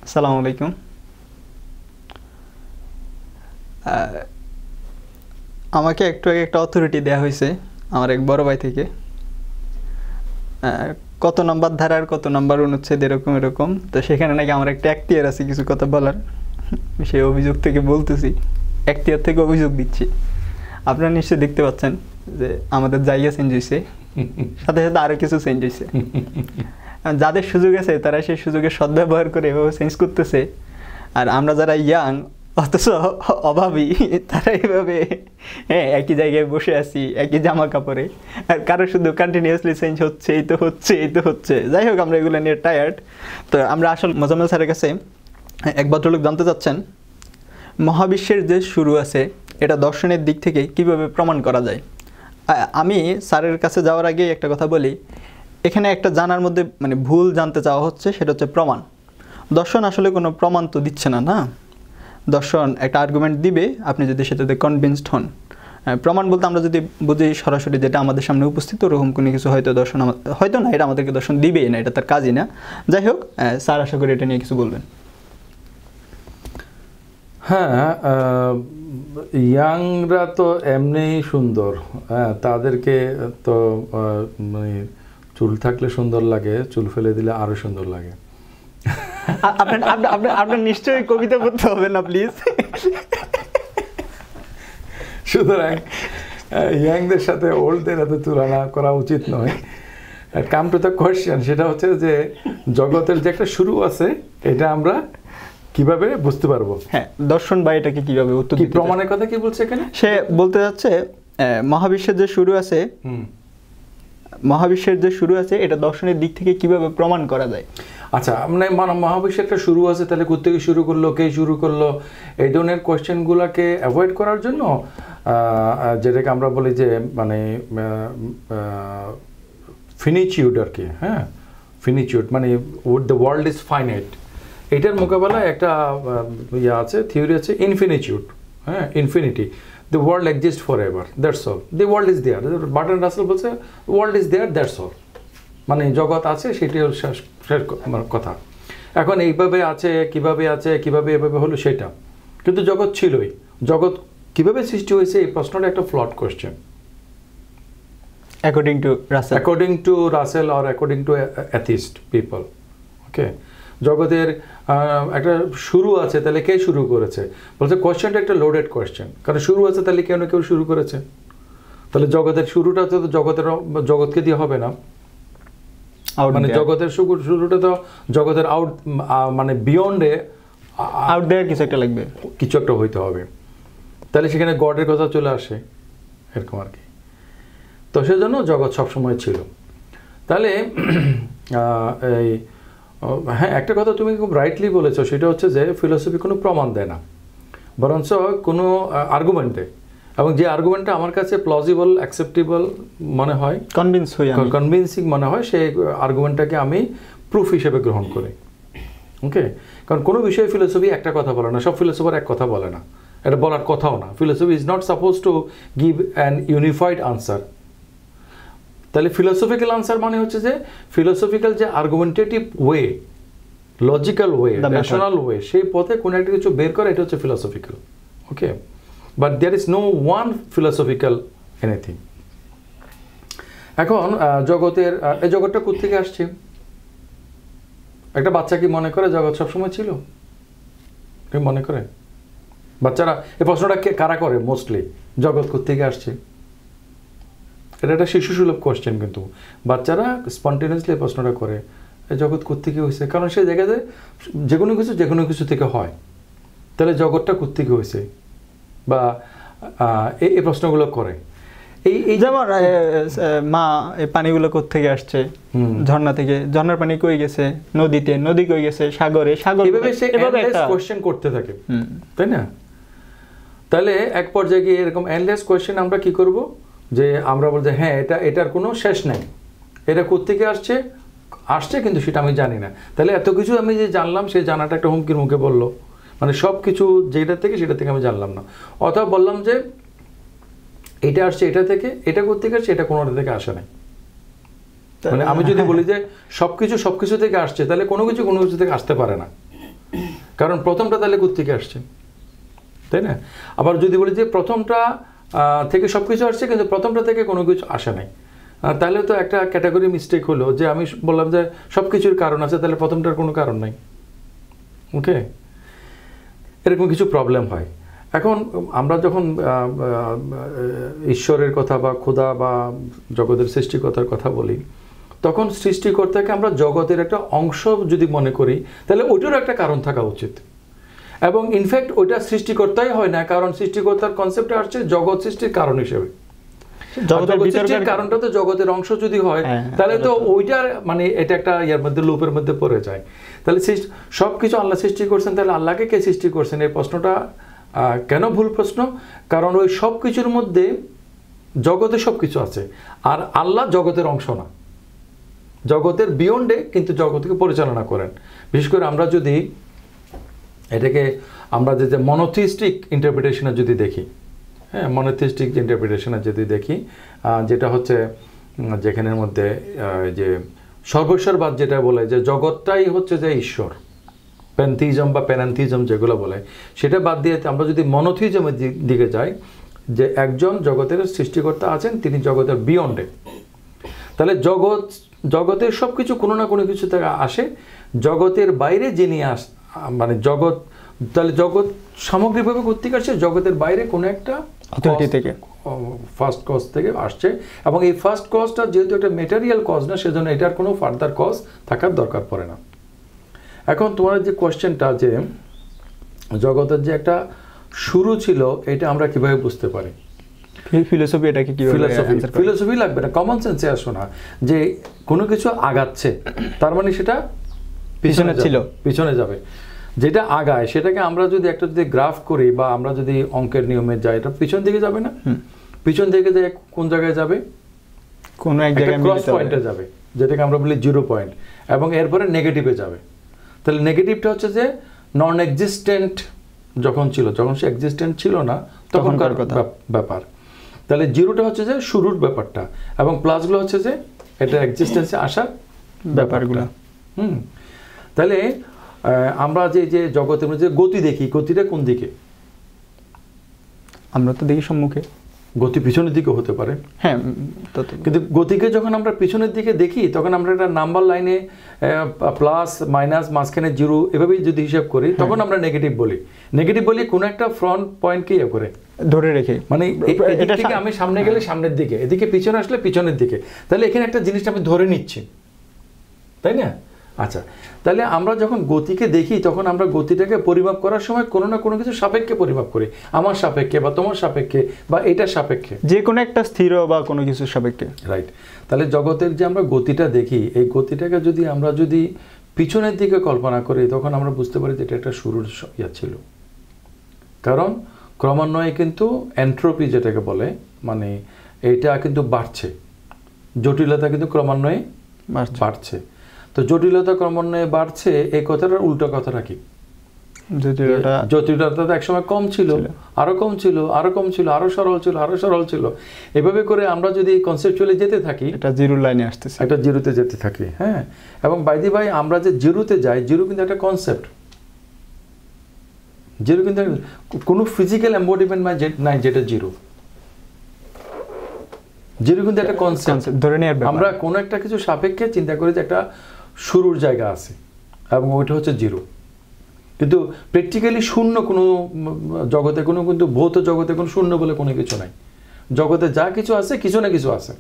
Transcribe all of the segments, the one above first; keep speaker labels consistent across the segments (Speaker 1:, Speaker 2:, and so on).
Speaker 1: আসসালামু আলাইকুম। আমাকে একটু আগে একটা অথরিটি দেওয়া হয়েছে আমার এক বড় ভাই থেকে, কত নাম্বার ধারার কত নাম্বার অনুচ্ছেদ এরকম এরকম। তো সেখানে নাকি আমার একটা এখতিয়ার আছে কিছু কথা বলার। সেই অভিযোগ থেকে বলতেছি, এখতিয়ার থেকে অভিযোগ দিচ্ছি। আপনারা নিশ্চয়ই দেখতে পাচ্ছেন যে আমাদের জায়গা চেঞ্জ হয়েছে, সাথে সাথে আরও কিছু চেঞ্জ হয়েছে। যাদের সুযোগ আছে তারা সেই সুযোগের সদ্ব্যবহার করে এভাবে চেঞ্জ করতেছে, আর আমরা যারা ইয়াং অথচ অভাবী তারা এইভাবে একই জায়গায় বসে আছি একই জামা কাপড়ে, আর কারো শুধু কন্টিনিউয়াসলি চেঞ্জ হচ্ছে, এই তো হচ্ছে এই তো হচ্ছে। যাই হোক, আমরা এগুলো নিয়ে টায়ার্ড। তো আমরা আসল মোজাম্মেল স্যারের কাছে এক ভদ্রলোক জানতে চাচ্ছেন, মহাবিশ্বের যে শুরু আছে এটা দর্শনের দিক থেকে কিভাবে প্রমাণ করা যায়। আমি স্যারের কাছে যাওয়ার আগে একটা কথা বলি, এখানে একটা জানার মধ্যে মানে ভুল জানতে চাওয়া হচ্ছে, সেটা হচ্ছে প্রমাণ। দর্শন আসলে কোনো প্রমাণ তো দিচ্ছে না, না। দর্শন একটা আর্গুমেন্ট দিবে, আপনি যদি সেটাতে কনভিন্সড হন। প্রমাণ বলতে আমরা যদি বুঝি সরাসরি যেটা আমাদের সামনে উপস্থিত, ওরকম কোনো কিছু হয়তো দর্শন হয়তো না, এটা আমাদেরকে দর্শন দিবেই না, এটা তার কাজই না। যাই হোক, স্যার আশা করি এটা নিয়ে কিছু বলবেন।
Speaker 2: হ্যাঁ, ইয়াংরা তো এমনিই সুন্দর, হ্যাঁ, তাদেরকে তো মানে চুল থাকলে সুন্দর লাগে, চুল ফেলে দিলে আরো সুন্দর লাগে।
Speaker 1: আপনার নিশ্চয়ই কবিতা পড়তে হবে না প্লিজ।
Speaker 2: সুতরাং ইয়াংদের সাথে ওল্ডদের এত তুলনা করা উচিত নয়। কাম টু দ্য কোয়েশ্চেন, সেটা হচ্ছে যে জগতের যে একটা শুরু আছে এটা আমরা কিভাবে বুঝতে পারবো।
Speaker 1: হ্যাঁ, দর্শন বা এটাকে কিভাবে উত্তর দিতে,
Speaker 2: প্রমাণের কথা কি বলছে এখানে?
Speaker 1: সে বলতে যাচ্ছে মহাবিশ্বের যে শুরু আছে, মহাবিশ্বের যে শুরু আছে এটা দর্শনের দিক থেকে কিভাবে প্রমাণ করা যায়।
Speaker 2: আচ্ছা, মানে মহাবিশ্বের একটা শুরু আছে, তাহলে কোত্থেকে শুরু করলো, কে শুরু করলো, এই ধরনের কোয়েশ্চেনগুলোকে অ্যাভয়েড করার জন্য যেটাকে আমরা বলি যে মানে ফিনিচিউড আর কি। হ্যাঁ, ফিনিচিউড মানে দ্য ওয়ার্ল্ড ইজ ফাইনাইট, এটার মোকাবেলায় একটা ইয়ে আছে, থিওরি আছে, ইনফিনিটিউড। হ্যাঁ, infinity, the world exists forever, that's all, the world is there, Burton Rasel বলছে world is there, that's all, মানে জগৎ আছে সেটি শেষ কথা। এখন এইভাবে আছে, কিভাবে এভাবে হলো সেটা, কিন্তু জগৎ ছিলই। জগৎ কিভাবে সৃষ্টি হয়েছে এই প্রশ্নটা একটা flood question
Speaker 1: according to Russell
Speaker 2: or according to atheist people. ওকে, জগতের একটা শুরু আছে, তাহলে কে শুরু করেছে? বলছে কোয়েশ্চেনটা একটা লোডেড কোয়েশ্চেন, কারণ শুরু আছে তাহলে কেউ না কেউ শুরু করেছে। তাহলে জগতের শুরুটা তো জগৎকে দিয়ে হবে না, মানে জগতের শুরুটা তো জগতের মানে বিয়ন্ডে
Speaker 1: আউট দেয়ার কিছু একটা লাগবে,
Speaker 2: কিছু একটা হইতে হবে। তাহলে সেখানে গডের কথা চলে আসে, এরকম আর কি। তো সেজন্য জগৎ সবসময় ছিল। তাহলে এই হ্যাঁ, একটা কথা তুমি খুব রাইটলি বলেছো, সেটা হচ্ছে যে ফিলোসফি কোনো প্রমাণ দেয় না, বরঞ্চ কোনো আর্গুমেন্ট দেয়, এবং যে আর্গুমেন্টটা আমার কাছে প্লজিবল, অ্যাকসেপ্টেবল মনে হয়, কনভিন্সিং মনে হয়, সেই আর্গুমেন্টটাকে আমি প্রুফ হিসেবে গ্রহণ করি। ওকে, কারণ কোনো বিষয়ে ফিলোসফি একটা কথা বলে না, সব ফিলোসফার এক কথা বলে না, এটা বলার কথাও না। Philosophy is not suppose to give an unified answer. তাহলে ফিলোসফিক্যাল আনসার মানে হচ্ছে যে ফিলোসফিক্যাল যে argumentative way, logical way, rational way, সেই পথে কোনো একটা কিছু বের করে, এটা হচ্ছে philosophical. Okay, but there is no one philosophical anything. এখন জগতের এই জগৎটা কোত্থেকে আসছে? একটা বাচ্চা কি মনে করে জগৎ সবসময় ছিল? কি মনে করে বাচ্চারা? এই প্রশ্নটা কারা করে মোস্টলি, জগৎ কোত্থেকে আসছে? এটা একটা শিশু সুলভ কোয়েশ্চেন, কিন্তু বাচ্চারা স্পন্টেনিয়াসলি এই প্রশ্নটা করে, এই জগৎ কোত্থেকে হয়েছে? কারণ সেই জায়গাতে যে কোনো কিছু থেকে হয়, তাহলে জগৎটা কোত্থেকে হয়েছে, বা এই প্রশ্নগুলো করে।
Speaker 1: এই যেমন মা এই পানিগুলো কোত্থেকে আসছে? ঝর্ণা থেকে। ঝর্ণার পানি কই গেছে? নদীতে। নদী কই গেছে? সাগরে। সাগর।
Speaker 2: এভাবে একটা কোয়েশ্চেন করতে থাকে, তাই না? তাহলে এক পর্যায়ে গিয়ে এরকম এন্ডলেস কোয়েশ্চেন আমরা কি করব, যে আমরা বলছি হ্যাঁ এটার কোনো শেষ নাই, এটা কোত্থেকে আসছে কিন্তু সেটা আমি জানি না। তাহলে এত কিছু আমি যে জানলাম, সেই জানাটা একটা হুমকির মুখে বললো, মানে সব কিছু যেটা থেকে সেটা থেকে আমি জানলাম না। অথবা বললাম যে এটা আসছে এটা থেকে, এটা কোত্থেকে আসছে, এটা কোনোটা থেকে আসে নাই। মানে আমি যদি বলি যে সবকিছু থেকে আসছে, তাহলে কোনো কিছু থেকে আসতে পারে না। কারণ প্রথমটা তাহলে কোত্থেকে আসছে, তাই না? আবার যদি বলি যে প্রথমটা থেকে সব কিছু আসছে কিন্তু প্রথমটা থেকে কোনো কিছু আসে নাই, তাহলে তো একটা ক্যাটাগরি মিস্টেক হলো যে আমি বললাম যে সব কিছুর কারণ আছে, তাহলে প্রথমটার কোনো কারণ নাই। ওকে, এরকম কিছু প্রবলেম হয়। এখন আমরা যখন ঈশ্বরের কথা বা খোদা বা জগতের সৃষ্টিকর্তার কথা বলি, তখন সৃষ্টিকর্তাকে আমরা জগতের একটা অংশ যদি মনে করি, তাহলে ওইটারও একটা কারণ থাকা উচিত। এবং ইনফ্যাক্ট ওইটা সৃষ্টিকর্তাই হয় না, কারণ সৃষ্টিকর্তার কনসেপ্টে আসছে জগৎ সৃষ্টির কারণ হিসেবে। কারণটা তো জগতের অংশ যদি হয়, তাহলে তো ওইটার মানে এটা একটা ইয়ার মধ্যে লুপের মধ্যে পড়ে যায়। তাহলে সবকিছু আল্লাহ সৃষ্টি করছেন, তাহলে আল্লাহকে কে সৃষ্টি করছেন? এই প্রশ্নটা কেন ভুল প্রশ্ন? কারণ ওই সব কিছুর মধ্যে জগতে সব কিছু আছে, আর আল্লাহ জগতের অংশ না, জগতের বিয়ন্ডে কিন্তু জগৎকে পরিচালনা করেন। বিশেষ করে আমরা যদি এটাকে আমরা যে মনোথিস্টিক ইন্টারপ্রিটেশনে যদি দেখি, হ্যাঁ, মনোথিস্টিক ইন্টারপ্রিটেশনে যদি দেখি, যেটা হচ্ছে যেখানের মধ্যে যে সর্বেশ্বরবাদ যেটা বলে যে জগৎটাই হচ্ছে যে ঈশ্বর, প্যান্থিজম বা প্যানান্থিজম যেগুলো বলে, সেটা বাদ দিয়ে আমরা যদি মনোথিজমের দিকে যাই, যে একজন জগতের সৃষ্টিকর্তা আছেন, তিনি জগতের বিয়ন্ডে। তাহলে জগতের সব কিছু কোনো না কোনো কিছু থেকে আসে, জগতের বাইরে যিনি মানে জগৎ, তাহলে জগৎ সামগ্রিকভাবে কোত্থেকে আসছে? জগতের বাইরে কোনো একটা
Speaker 1: অথরিটি থেকে,
Speaker 2: ফার্স্ট কজ থেকে আসছে। এবং এই ফার্স্ট কজটা যেহেতু একটা মেটেরিয়াল কজ না, সেজন্য এটার কোনো ফার্দার কজ থাকার দরকার পড়ে না। এখন তোমার যে কোয়েশ্চেনটা যে জগতের যে একটা শুরু ছিল, এটা আমরা কিভাবে বুঝতে পারি?
Speaker 1: ফিলোসফি এটাকে কিভাবে
Speaker 2: ফিলোসফি লাগবে না, কমন সেন্সে আসো না যে কোনো কিছু আগাচ্ছে, তার মানে সেটা পিছনে যাবে। যেটা আগায় সেটাকে আমরা যদি একটা যদি গ্রাফ করি বা আমরা যদি অঙ্কের নিয়মে যাই, এটা পিছন দিকে যাবে না? পিছন দিকে যায় কোন জায়গায় যাবে?
Speaker 1: কোনো এক জায়গায়
Speaker 2: ক্রস পয়েন্টে যাবে, যেটাকে আমরা বলি 0 পয়েন্ট, এবং এরপরে নেগেটিভে যাবে। তাহলে নেগেটিভটা হচ্ছে যে নন এক্সিস্টেন্ট যখন ছিল, যখন সে এক্সিস্টেন্ট ছিল না তখনকার ব্যাপার। তাহলে 0টা হচ্ছে যে শুরুর ব্যাপারটা, এবং প্লাসগুলো হচ্ছে যে এটা এক্সিস্টেন্সে আসার ব্যাপারগুলো। তাহলে আমরা যে জগতের মধ্যে গতি দেখি, গতিটা কোন দিকে?
Speaker 1: আমরা তো দেখি সম্মুখে,
Speaker 2: গতি পিছনের দিকে হতে পারে,
Speaker 1: হ্যাঁ,
Speaker 2: কিন্তু গতিকে যখন আমরা পিছনের দিকে দেখি, তখন আমরা একটা নাম্বার লাইনে প্লাস মাইনাস মাঝখানে 0 এভাবেই যদি হিসাব করি, তখন আমরা নেগেটিভ বলি কোনো একটা ফ্রন্ট পয়েন্টকে করে
Speaker 1: ধরে রেখে,
Speaker 2: মানে এটা থেকে আমি সামনে গেলে সামনের দিকে, এদিকে পিছনে আসলে পিছনের দিকে, তাহলে এখানে একটা জিনিসটা আমি ধরে নিচ্ছি, তাই না? আচ্ছা, তাহলে আমরা যখন গতিকে দেখি, তখন আমরা গতিটাকে পরিমাপ করার সময় কোনো না কোনো কিছু সাপেক্ষে পরিমাপ করি, আমার সাপেক্ষে বা তোমার সাপেক্ষে বা এটার সাপেক্ষে,
Speaker 1: যে কোনো একটা স্থির বা কোনো কিছুর সাপেক্ষে,
Speaker 2: রাইট? তাহলে জগতের যে আমরা গতিটা দেখি, এই গতিটাকে যদি আমরা পিছনের দিকে কল্পনা করি, তখন আমরা বুঝতে পারি যে এটা একটা শুরুর ছিল। কারণ ক্রমান্বয়ে কিন্তু এন্ট্রপি যেটাকে বলে, মানে এটা কিন্তু বাড়ছে, জটিলতা কিন্তু ক্রমান্বয়ে বাড়ছে। তো জটিলতা ক্রমান্বয়ে বাড়ছে, এই কথাটার উল্টো কথাটা কি? জটিলতা তো একসময় কম ছিল, আরো কম ছিল, আরো কম ছিল, আরো সরল ছিল, আরো সরল ছিল। এভাবে করে আমরা যদি কনসেপচুয়ালি যেতে থাকি,
Speaker 1: এটা জিরো লাইনে আসতেছে,
Speaker 2: একটা জিরোতে যেতে থাকি। হ্যাঁ, এবং বাইদি ভাই আমরা যে জিরোতে যাই, জিরো কিন্তু একটা কনসেপ্ট, জিরো কিন্তু কোনো ফিজিক্যাল এম্বডিমেন্ট নাই যেটা জিরো। জিরো কিন্তু একটা কনসেপ্ট,
Speaker 1: ধরে নিয়ে
Speaker 2: আমরা কোনো একটা কিছু সাপেক্ষে চিন্তা করি যে একটা শুরুর জায়গা আছে, এবং ওইটা হচ্ছে জিরো। কিন্তু প্র্যাকটিক্যালি শূন্য কোনো জগতে কিন্তু ভৌত জগতে কোনো শূন্য বলে কোনো কিছু নাই। জগতে যা কিছু আছে, কিছু না কিছু আছে,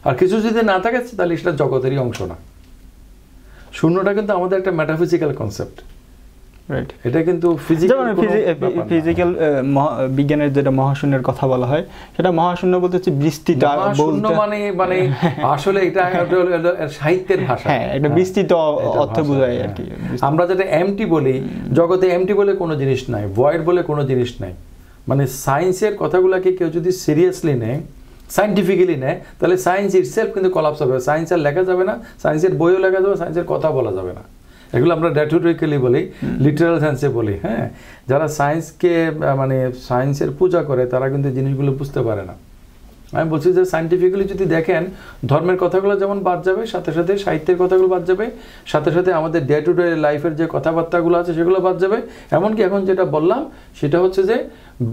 Speaker 2: আর কিছু যদি না থাকে তাহলে সেটা জগতেরই অংশ না। শূন্যটা কিন্তু আমাদের একটা মেটাফিজিক্যাল কনসেপ্ট, রাইট? এটা কিন্তু
Speaker 1: ফিজিক্যাল বিজ্ঞানের যেটা মহাশূন্যের কথা বলা হয়, সেটা মহাশূন্য বলতে হচ্ছে বিস্তৃত,
Speaker 2: মহাশূন্য মানে আসলে এটা সাহিত্যের ভাষা,
Speaker 1: হ্যাঁ, এটা বিস্তৃত অর্থ বোঝায় আর কি।
Speaker 2: আমরা যেটা এমটি বলি, জগতে এমটি বলে কোনো জিনিস নাই, ভয়েড বলে কোনো জিনিস নাই। মানে সায়েন্সের কথাগুলোকে কেউ যদি সিরিয়াসলি নেয়, সায়েন্টিফিক্যালি নেয়, তাহলে সায়েন্স ইটসেলফ কিন্তু কলাপস হবে। সায়েন্স আর লেখা যাবে না, সায়েন্সের বইও লেখা যাবে, সায়েন্সের কথা বলা যাবে না। এগুলো আমরা রেটোরিক্যালি বলি, লিটারাল সেন্সে বলি। হ্যাঁ, যারা সায়েন্সকে মানে সায়েন্সের পূজা করে, তারা কিন্তু জিনিসগুলো বুঝতে পারে না। আমি বলছি যে সাইন্টিফিক্যালি যদি দেখেন ধর্মের কথাগুলো যেমন বাদ যাবে, সাথে সাথে সাহিত্যের কথাগুলো বাদ যাবে, সাথে সাথে আমাদের ডে টু ডে লাইফের যে কথাবার্তাগুলো আছে সেগুলো বাদ যাবে। এমনকি এখন যেটা বললাম সেটা হচ্ছে যে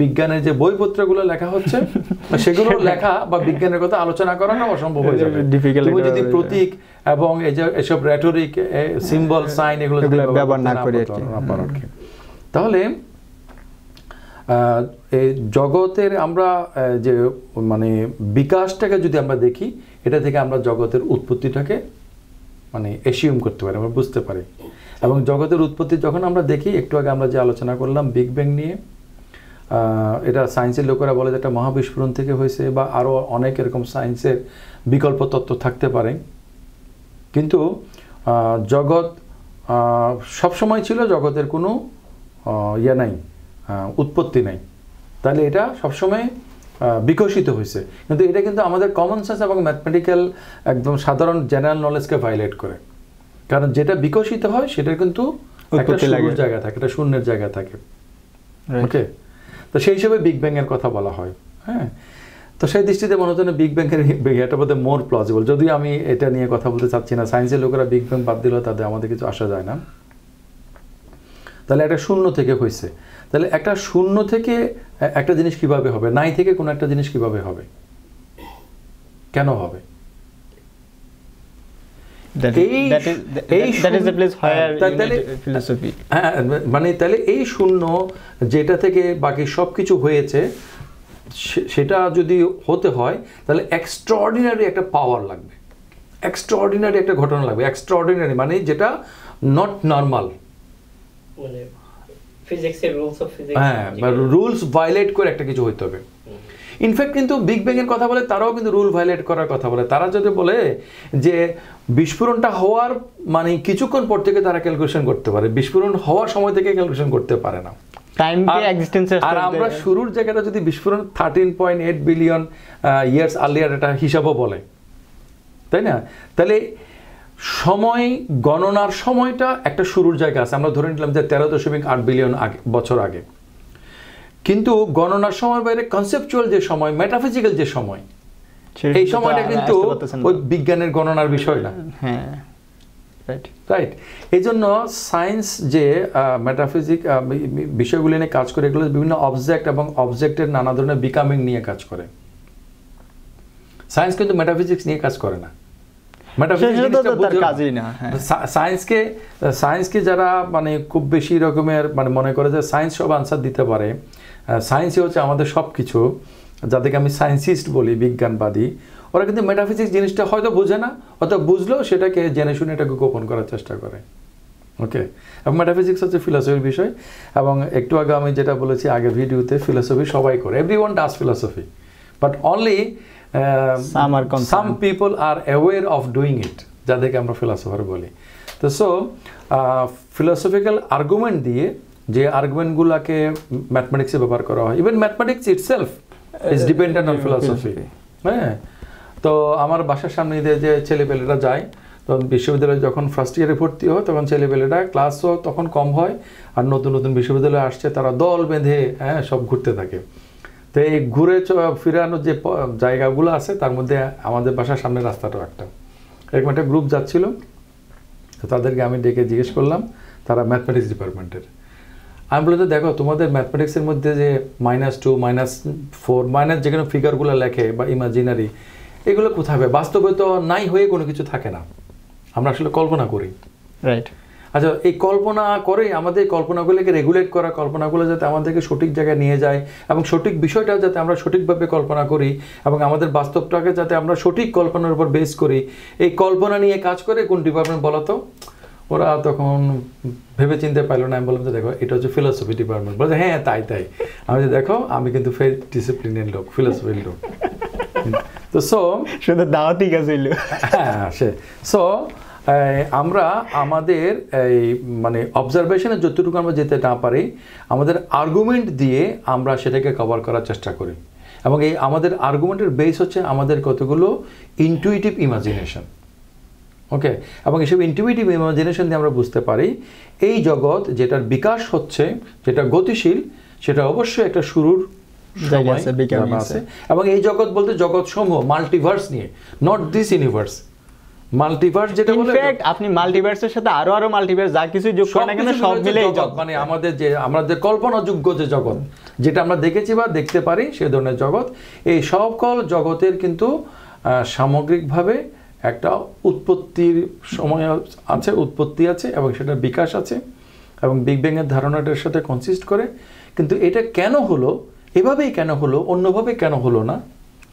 Speaker 2: বিজ্ঞানের যে বইপত্রগুলো লেখা হচ্ছে সেগুলো লেখা বা বিজ্ঞানের কথা আলোচনা করাটা অসম্ভব হয়ে যাবে। তুমি যদি প্রতীক এবং এই যে এসব রেটরিক, সিম্বল, সাইন এগুলো যদি ব্যবহার না করি তাহলে এই জগতের আমরা যে মানে বিকাশটাকে যদি আমরা দেখি, এটা থেকে আমরা জগতের উৎপত্তিটাকে মানে এসিউম করতে পারি, আমরা বুঝতে পারি। এবং জগতের উৎপত্তি যখন আমরা দেখি, একটু আগে আমরা যে আলোচনা করলাম বিগ ব্যাং নিয়ে, এটা সায়েন্সের লোকেরা বলে যে একটা মহাবিস্ফোরণ থেকে হয়েছে, বা আরও অনেক এরকম সায়েন্সের বিকল্প তত্ত্ব থাকতে পারে। কিন্তু জগৎ সবসময় ছিল, জগতের কোনো ইয়ে নাই, উৎপত্তি নাই, তাহলে এটা সবসময় বিকশিত হয়েছে। কিন্তু এটা কিন্তু আমাদের কমন সেন্স এবং ম্যাথমেটিক্যাল একদম সাধারণ জেনারেল নলেজকে ভায়োলেট করে। কারণ যেটা বিকশিত হয় সেটার কিন্তু একটা শুরুর জায়গা থাকে, একটা শূন্যের জায়গা থাকে। ওকে, তো সেই হিসেবে বিগ ব্যাং এর কথা বলা হয়। হ্যাঁ, তো সেই দৃষ্টিতে মনে হচ্ছে বিগ ব্যাং এর এটা বোধহয় মোর প্লজিবল। যদিও আমি এটা নিয়ে কথা বলতে চাচ্ছি না, সায়েন্সের লোকেরা বিগ ব্যাং বাদ দিলেও তাদের আমাদের কিছু আসা যায় না। তাহলে একটা শূন্য থেকে হয়েছে, তাহলে একটা শূন্য থেকে একটা জিনিস কিভাবে হবে, নাই থেকে কোনো একটা জিনিস কিভাবে হবে, কেন হবে? মানে তাহলে এই শূন্য যেটা থেকে বাকি সবকিছু হয়েছে, সেটা যদি হতে হয় তাহলে এক্সট্রাঅর্ডিনারি একটা পাওয়ার লাগবে, এক্সট্রাঅর্ডিনারি একটা ঘটনা লাগবে। এক্সট্রাঅর্ডিনারি মানে যেটা নট নর্মাল,
Speaker 3: মানে ফিজিক্সের রুলস অফ ফিজিক্স,
Speaker 2: হ্যাঁ, বা রুলস ভায়োলেট করে একটা কিছু হইতে হবে। ইনফ্যাক্ট কিন্তু বিগ ব্যাং এর কথা বলে তারাও কিন্তু রুল ভায়োলেট করার কথা বলে। তারা যদি বলে যে বিস্ফোরণটা হওয়ার মানে কিছুক্ষণ পর থেকে তারা ক্যালকুলেশন করতে পারে, বিস্ফোরণ হওয়ার সময় থেকে ক্যালকুলেশন করতে পারে না। আর আমরা শুরুর জায়গাটা যদি বিস্ফোরণ 13.8 বিলিয়ন ইয়ার্স আর্লিয়ার এটা হিসাবও বলে, তাই না? তাহলে সময় গণনার সময়টা একটা শুরুর জায়গা আছে, আমরা ধরে নিলাম যে 13.8 বিলিয়ন বছর আগে। কিন্তু গণনার সময়ের বাইরে কনসেপচুয়াল যে সময়, মেটাফিজিক্যাল যে সময়, এই সময়টা কিন্তু ওই বিজ্ঞানের গণনার বিষয় না।
Speaker 1: হ্যাঁ,
Speaker 2: রাইট। এই জন্য সায়েন্স যে মেটাফিজিক বিষয়গুলি নিয়ে কাজ করে, এগুলো বিভিন্ন অবজেক্ট এবং অবজেক্টের নানা ধরনের বিকামিং নিয়ে কাজ করে। সায়েন্স কিন্তু মেটাফিজিক্স নিয়ে কাজ করে না। সায়েন্সকে যারা মানে খুব বেশি রকমের মানে মনে করে যে সায়েন্স সব আনসার দিতে পারে, সায়েন্সই হচ্ছে আমাদের সব কিছু, যাদেরকে আমি সায়েন্সিস্ট বলি, বিজ্ঞানবাদী, ওরা কিন্তু মেটাফিজিক্স জিনিসটা হয়তো বোঝে না, হয়তো বুঝলেও সেটাকে জেনে শুনে এটাকে গোপন করার চেষ্টা করে। ওকে, এবং মেটাফিজিক্স হচ্ছে ফিলসফির বিষয়। এবং একটু আগে আমি যেটা বলেছি আগের ভিডিওতে, ফিলসফি সবাই করে, everyone does philosophy, but only some people are aware of doing it, যাদেরকে আমরা ফিলসফার বলি। তো সো ফিলসফিক্যাল আর্গুমেন্ট দিয়ে যে আর্গুমেন্টগুলোকে ম্যাথমেটিক্সে ব্যবহার করা হয়, even mathematics itself is dependent on philosophy. হ্যাঁ, তো আমার বাসার সামনে দিয়ে যে ছেলেপেলেরা যায়, তখন বিশ্ববিদ্যালয়ে যখন ফার্স্ট ইয়ারে ভর্তি হয়, তখন ছেলেপেলেরা ক্লাসও তখন কম হয়, আর নতুন নতুন বিশ্ববিদ্যালয়ে আসছে, তারা দল বেঁধে হ্যাঁ সব ঘুরতে থাকে। তো এই ঘুরে ফিরানোর যে জায়গাগুলো আছে তার মধ্যে আমাদের বাসার সামনে রাস্তাটাও একটা, এরকম একটা গ্রুপ যাচ্ছিল। তো তাদেরকে আমি ডেকে জিজ্ঞেস করলাম, তারা ম্যাথমেটিক্স ডিপার্টমেন্টের। আমি বলে তো দেখো, তোমাদের ম্যাথমেটিক্সের মধ্যে যে -2, -4 মাইনাস যেখানে ফিগারগুলো লেখে বা ইমাজিনারি, এগুলো কোথায় হবে? বাস্তবে তো নাই হয়ে কোনো কিছু থাকে না, আমরা আসলে কল্পনা করি।
Speaker 1: রাইট।
Speaker 2: আচ্ছা, এই কল্পনা করে আমাদের কল্পনাগুলোকে রেগুলেট করা, কল্পনাগুলো যাতে আমাদেরকে সঠিক জায়গায় নিয়ে যায় এবং সঠিক বিষয়টা যাতে আমরা সঠিকভাবে কল্পনা করি এবং আমাদের বাস্তবটাকে যাতে আমরা সঠিক কল্পনার উপর বেস করি, এই কল্পনা নিয়ে কাজ করে কোন ডিপার্টমেন্ট বলো তো? ওরা তখন ভেবে চিনতে পারলো না। আমি বললাম যে দেখো, এটা হচ্ছে ফিলসফি ডিপার্টমেন্ট। বলছে হ্যাঁ তাই। আমি যে দেখো, আমি কিন্তু ফের ডিসিপ্লিনের লোক, ফিলসফির লোক। তো সো
Speaker 1: শুধু দাওয়াতই গেছিল।
Speaker 2: হ্যাঁ, সো আমরা আমাদের এই মানে অবজারভেশনের যতটুকু আমরা যেতে না পারি, আমাদের আর্গুমেন্ট দিয়ে আমরা সেটাকে কভার করার চেষ্টা করি। এবং এই আমাদের আর্গুমেন্টের বেস হচ্ছে আমাদের কতগুলো ইনটুইটিভ ইমাজিনেশন। ওকে, এবং এসব ইনটুইটিভ ইমাজিনেশন দিয়ে আমরা বুঝতে পারি এই জগৎ যেটার বিকাশ হচ্ছে, যেটা গতিশীল, সেটা অবশ্যই একটা শুরুর
Speaker 1: জায়গা
Speaker 2: সময়
Speaker 1: আছে, becoming
Speaker 2: জানা
Speaker 1: আছে।
Speaker 2: আছে। এবং এই জগৎ বলতে জগৎ সমূহ মাল্টিভার্স নিয়ে, নট দিস ইউনিভার্স। মাল্টিভার্স যেটা বলে
Speaker 1: ইনফ্যাক্ট আপনি মাল্টিভার্সের সাথে আরো মাল্টিভার্স যা কিছু যোগ করেন না কেন
Speaker 2: সবকিছু
Speaker 1: সব
Speaker 2: মিলে
Speaker 1: মিলেই
Speaker 2: জগৎ, মানে আমাদের কল্পনাযোগ্য যে জগৎ, যেটা আমরা দেখেছি বা দেখতে পারি সেই ধরনের জগৎ, এই সকল জগতের কিন্তু সামগ্রিকভাবে একটা উৎপত্তির সময় আছে, উৎপত্তি আছে এবং সেটা বিকাশ আছে এবং বিগ ব্যাং এর ধারণাটার সাথে কনসিস্ট করে। কিন্তু এটা কেন হলো, এভাবেই কেন হলো, অন্যভাবে কেন হলো না,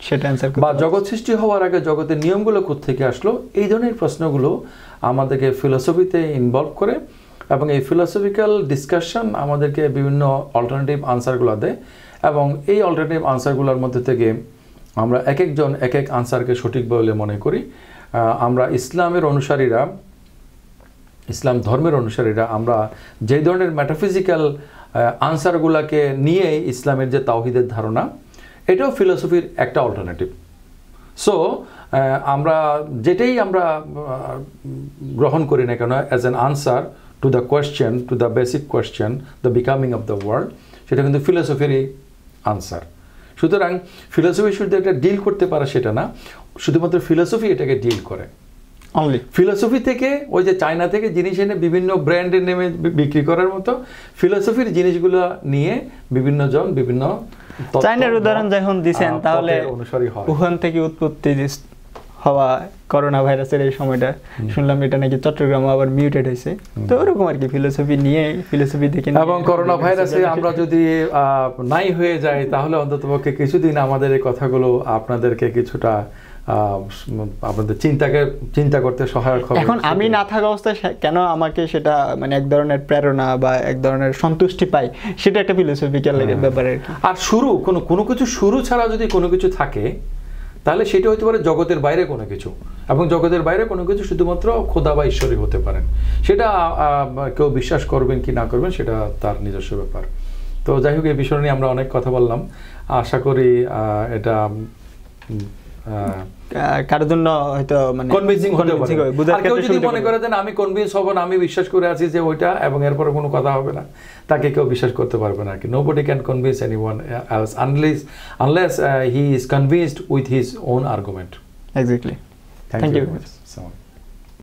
Speaker 1: সেটা অ্যানসার
Speaker 2: বা জগৎ সৃষ্টি হওয়ার আগে জগতের নিয়মগুলো কোত্থেকে আসলো, এই ধরনের প্রশ্নগুলো আমাদেরকে ফিলোসফিতে ইনভলভ করে এবং এই ফিলোসফিক্যাল ডিসকাশন আমাদেরকে বিভিন্ন অল্টারনেটিভ আনসারগুলো দেয় এবং এই অল্টারনেটিভ আনসারগুলোর মধ্যে থেকে আমরা এক একজন এক এক আনসারকে সঠিক বলে মনে করি। আমরা ইসলামের অনুসারীরা, ইসলাম ধর্মের অনুসারীরা আমরা যে ধরনের মেটাফিজিক্যাল আনসারগুলোকে নিয়ে ইসলামের যে তাওহীদের ধারণা, এটাও ফিলোসফির একটা অল্টারনেটিভ। সো আমরা যেটাই আমরা গ্রহণ করি না কেন as an answer to the question, to the basic question, the becoming of the world, সেটা কিন্তু ফিলোসফিরই আনসার। সুতরাং ফিলোসফি শুধু এটা ডিল করতে পারে সেটা না, শুধুমাত্র ফিলোসফি এটাকে ডিল করে।
Speaker 1: অনলি
Speaker 2: ফিলোসফি থেকে ওই যে চায়না থেকে জিনিস এনে বিভিন্ন ব্র্যান্ডের নেমে বিক্রি করার মতো ফিলোসফির জিনিসগুলো নিয়ে বিভিন্ন জন বিভিন্ন
Speaker 1: চায়নার উদাহরণ যখন দিছেন তাহলে
Speaker 2: অনুসারী হয়।
Speaker 1: উহান থেকে উৎপত্তি হওয়া করোনা ভাইরাসের এই সময়টা শুনলাম এটা নাকি চট্টগ্রামে আবার মিউটেড হয়েছে, তো ওরকম আর কি ফিলোসফি নিয়ে ফিলোসফি দেখে
Speaker 2: এবং করোনা ভাইরাসে আমরা যদি নাই হয়ে যাই তাহলে অন্ততপক্ষে কিছুদিন আমাদের এই কথাগুলো আপনাদেরকে কিছুটা আপনাদের চিন্তা করতে সহায়ক হবে।
Speaker 1: এখন আমি না থাকা অবস্থায় কেন আমাকে সেটা মানে এক ধরনের প্রেরণা বা এক ধরনের সন্তুষ্টি পাই, সেটা একটা ফিলোসফিক্যাল ব্যাপার আর কি।
Speaker 2: আর শুরু কোনো কিছু শুরু ছাড়া যদি কোনো কিছু থাকে তাহলে সেটা হতে পারে জগতের বাইরে কোনো কিছু, এবং জগতের বাইরে কোনো কিছু শুধুমাত্র খোদা বা ঈশ্বরই হতে পারেন। সেটা কেউ বিশ্বাস করবেন কি না করবেন সেটা তার নিজস্ব ব্যাপার। তো যাই হোক, এই বিষয় নিয়ে আমরা অনেক কথা বললাম। আশা করি এটা
Speaker 1: কারোর জন্য হয়তো মানে
Speaker 2: কনভিন্সিং হতে পারে।
Speaker 1: বুঝার
Speaker 2: আর কেউ
Speaker 1: ক্ষেত্রে
Speaker 2: যদি মনে করে যে আমি কনভিন্স হব না, আমি বিশ্বাস করে আছি যে ওইটা, এবং এরপরে কোনো কথা হবে না, তাকে কেউ বিশ্বাস করতে পারবে না। কি nobody can convince anyone else unless he is convinced with his own argument.
Speaker 1: Exactly. Thank you.